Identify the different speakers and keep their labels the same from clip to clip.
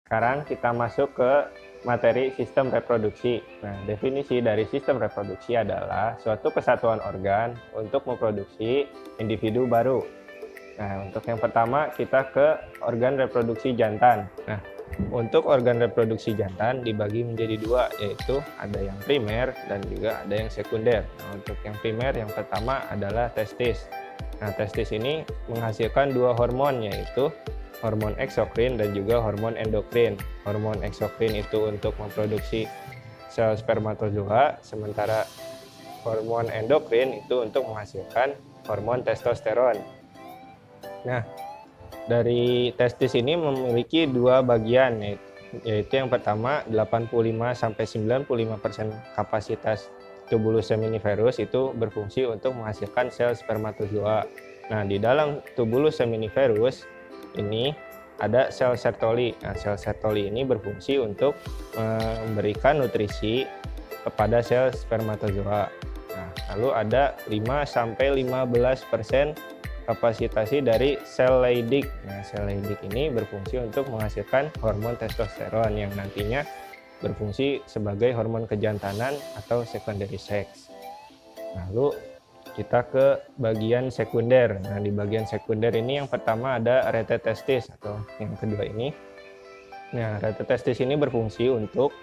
Speaker 1: Sekarang kita masuk ke materi sistem reproduksi. Nah, definisi dari sistem reproduksi adalah suatu kesatuan organ untuk memproduksi individu baru. Nah, untuk yang pertama kita ke organ reproduksi jantan. Nah, untuk organ reproduksi jantan dibagi menjadi dua, yaitu ada yang primer dan juga ada yang sekunder. Nah, untuk yang primer yang pertama adalah testis. Nah, testis ini menghasilkan dua hormon, yaitu hormon eksokrin dan juga hormon endokrin. Hormon eksokrin itu untuk memproduksi sel spermatozoa, sementara hormon endokrin itu untuk menghasilkan hormon testosteron. Nah, dari testis ini memiliki dua bagian, yaitu yang pertama 85-95% kapasitas tubulus seminiferus itu berfungsi untuk menghasilkan sel spermatozoa. Nah, di dalam tubulus seminiferus ini ada sel Sertoli. Nah, sel Sertoli ini berfungsi untuk memberikan nutrisi kepada sel spermatozoa. Nah, lalu ada 5-15% kapasitasi dari sel Leydig. Nah, sel Leydig ini berfungsi untuk menghasilkan hormon testosteron yang nantinya berfungsi sebagai hormon kejantanan atau secondary sex. Lalu kita ke bagian sekunder. Nah, di bagian sekunder ini yang pertama ada rete testis atau yang kedua ini. Nah, rete testis ini berfungsi untuk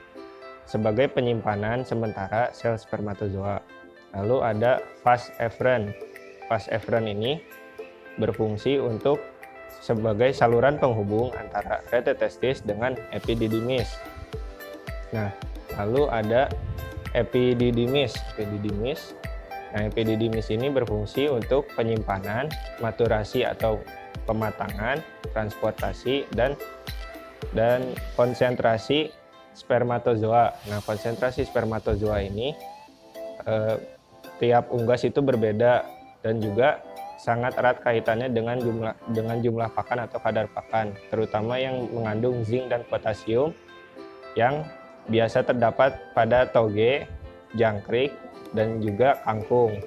Speaker 1: sebagai penyimpanan sementara sel spermatozoa. Lalu ada vas eferen. Vas eferen ini berfungsi untuk sebagai saluran penghubung antara rete testis dengan epididymis. Nah, lalu ada epididymis. Nah, epididymis ini berfungsi untuk penyimpanan, maturasi atau pematangan, transportasi, dan konsentrasi spermatozoa. Nah, konsentrasi spermatozoa ini tiap unggas itu berbeda dan juga sangat erat kaitannya dengan jumlah pakan atau kadar pakan, terutama yang mengandung zinc dan potasium yang biasa terdapat pada toge, jangkrik, dan juga kangkung.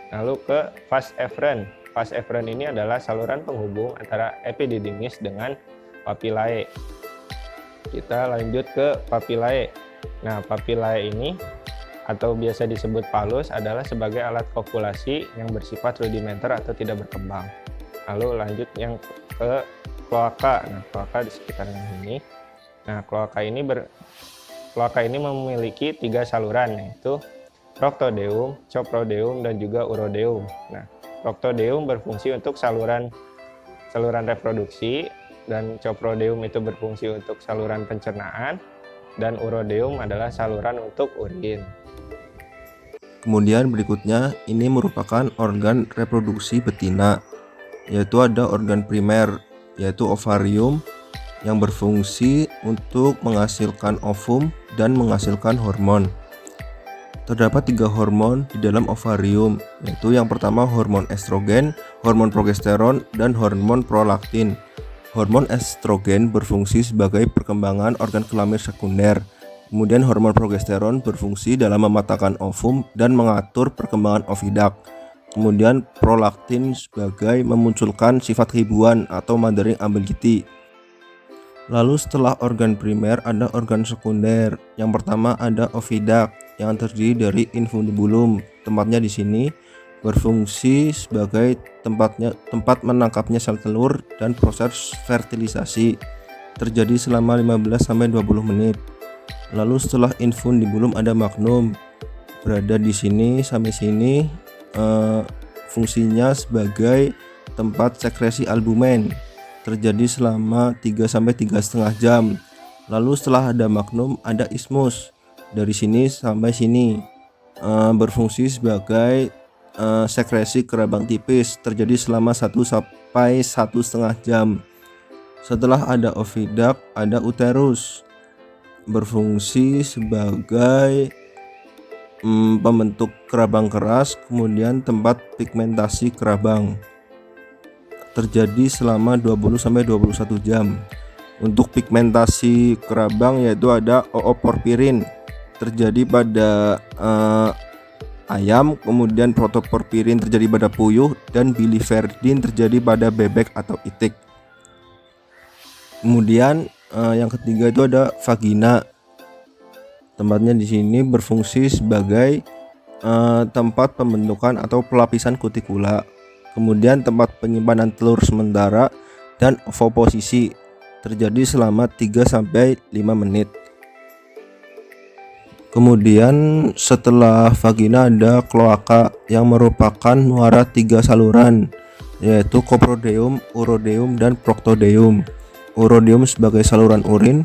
Speaker 1: Lalu ke vas eferen. Vas eferen ini adalah saluran penghubung antara epididymis dengan papillae. Kita lanjut ke papillae. Nah, papillae ini atau biasa disebut palus adalah sebagai alat kopulasi yang bersifat rudimenter atau tidak berkembang. Lalu lanjut yang ke kloaka. Nah, kloaka di sekitarnya ini. Nah, kloaka ini memiliki 3 saluran, yaitu proctodeum, coprodeum, dan juga urodeum. Nah, proctodeum berfungsi untuk saluran reproduksi, dan coprodeum itu berfungsi untuk saluran pencernaan, dan urodeum adalah saluran untuk urin.
Speaker 2: Kemudian berikutnya ini merupakan organ reproduksi betina, yaitu ada organ primer yaitu ovarium yang berfungsi untuk menghasilkan ovum dan menghasilkan hormon. Terdapat 3 hormon di dalam ovarium, yaitu yang pertama hormon estrogen, hormon progesteron, dan hormon prolaktin. Hormon estrogen berfungsi sebagai perkembangan organ kelamin sekunder. Kemudian hormon progesteron berfungsi dalam mematangkan ovum dan mengatur perkembangan ovidak. Kemudian prolaktin sebagai memunculkan sifat ribuan atau mothering ability. Lalu setelah organ primer ada organ sekunder. Yang pertama ada ovidak yang terdiri dari infundibulum. Tempatnya di sini berfungsi sebagai tempat menangkapnya sel telur dan proses fertilisasi terjadi selama 15-20 menit. Lalu setelah infundibulum ada magnum, berada di sini sampai sini, fungsinya sebagai tempat sekresi albumen, terjadi selama 3-3,5 jam. Lalu setelah ada magnum ada ismus, dari sini sampai sini, berfungsi sebagai sekresi kerabang tipis, terjadi selama 1-1,5 jam. Setelah ada ovidak ada uterus, berfungsi sebagai pembentuk kerabang keras, kemudian tempat pigmentasi kerabang, terjadi selama 20-21 jam. Untuk pigmentasi kerabang yaitu ada ooporfirin, terjadi pada ayam, kemudian protoporfirin terjadi pada puyuh, dan biliverdin terjadi pada bebek atau itik. Kemudian Yang ketiga itu ada vagina. Tempatnya di sini berfungsi sebagai tempat pembentukan atau pelapisan kutikula. Kemudian tempat penyimpanan telur sementara dan ovoposisi terjadi selama 3-5 menit. Kemudian setelah vagina ada kloaka yang merupakan muara 3 saluran, yaitu koprodeum, urodeum, dan proctodeum. Urodeum sebagai saluran urin,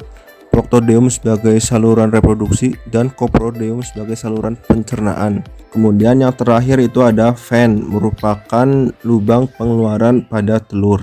Speaker 2: proctodeum sebagai saluran reproduksi, dan koprodeum sebagai saluran pencernaan. Kemudian yang terakhir itu ada ven, merupakan lubang pengeluaran pada telur.